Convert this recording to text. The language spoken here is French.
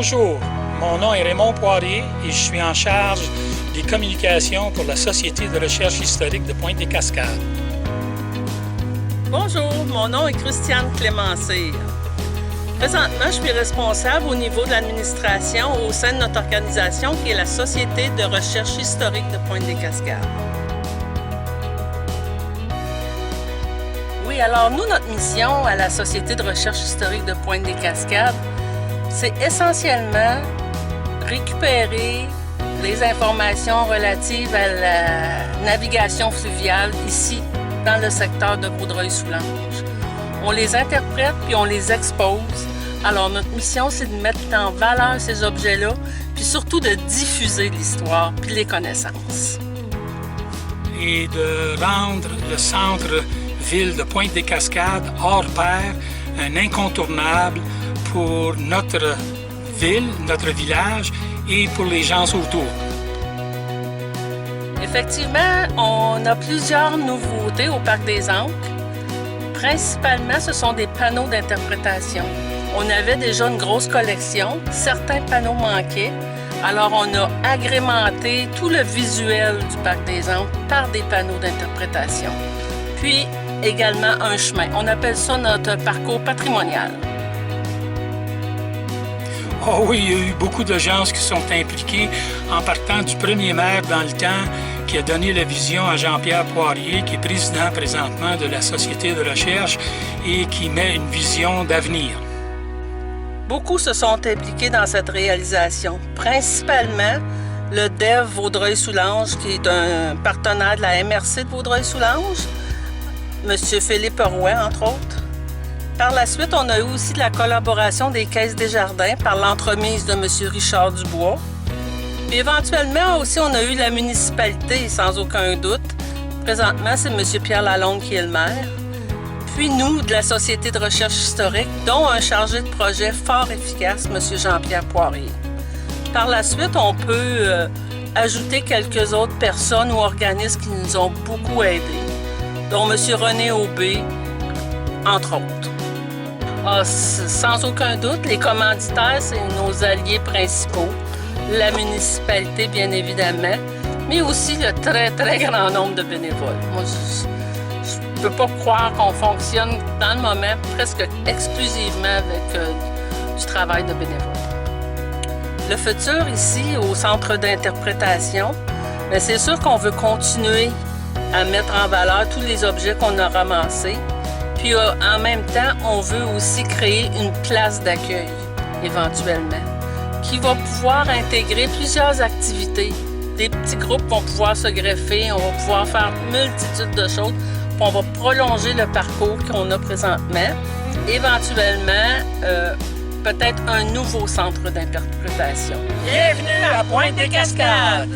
Bonjour, mon nom est Raymond Poirier et je suis en charge des communications pour la Société de recherche historique de Pointe-des-Cascades. Bonjour, mon nom est Christiane Clémencire. Présentement, je suis responsable au niveau de l'administration au sein de notre organisation qui est la Société de recherche historique de Pointe-des-Cascades. Oui, alors nous, notre mission à la Société de recherche historique de Pointe-des-Cascades, c'est essentiellement récupérer les informations relatives à la navigation fluviale ici, dans le secteur de Vaudreuil-Soulanges. On les interprète puis on les expose. Alors notre mission, c'est de mettre en valeur ces objets-là, puis surtout de diffuser l'histoire puis les connaissances. Et de rendre le centre-ville de Pointe-des-Cascades hors pair, un incontournable pour notre ville, notre village et pour les gens autour. Effectivement, on a plusieurs nouveautés au Parc des Ancres. Principalement, ce sont des panneaux d'interprétation. On avait déjà une grosse collection, certains panneaux manquaient, alors on a agrémenté tout le visuel du Parc des Ancres par des panneaux d'interprétation. Puis également un chemin. On appelle ça notre parcours patrimonial. Oh oui, il y a eu beaucoup de gens qui sont impliqués en partant du premier maire dans le temps qui a donné la vision à Jean-Pierre Poirier, qui est président présentement de la Société de recherche et qui met une vision d'avenir. Beaucoup se sont impliqués dans cette réalisation, principalement le DEV Vaudreuil-Soulanges, qui est un partenaire de la MRC de Vaudreuil-Soulanges, M. Philippe Roy, entre autres. Par la suite, on a eu aussi de la collaboration des Caisses des Jardins par l'entremise de M. Richard Dubois. Puis éventuellement aussi, on a eu la municipalité, sans aucun doute. Présentement, c'est M. Pierre Lalonde qui est le maire. Puis nous, de la Société de recherche historique, dont un chargé de projet fort efficace, M. Jean-Pierre Poirier. Par la suite, on peut ajouter quelques autres personnes ou organismes qui nous ont beaucoup aidés, dont M. René Aubé, entre autres. Sans aucun doute, les commanditaires, c'est nos alliés principaux. La municipalité, bien évidemment, mais aussi le très, très grand nombre de bénévoles. Moi, je ne peux pas croire qu'on fonctionne dans le moment presque exclusivement avec du travail de bénévoles. Le futur ici, au centre d'interprétation, c'est sûr qu'on veut continuer à mettre en valeur tous les objets qu'on a ramassés. Puis en même temps, on veut aussi créer une place d'accueil, éventuellement, qui va pouvoir intégrer plusieurs activités. Des petits groupes vont pouvoir se greffer, on va pouvoir faire multitude de choses, puis on va prolonger le parcours qu'on a présentement. Éventuellement, peut-être un nouveau centre d'interprétation. Bienvenue à Pointe-des-Cascades!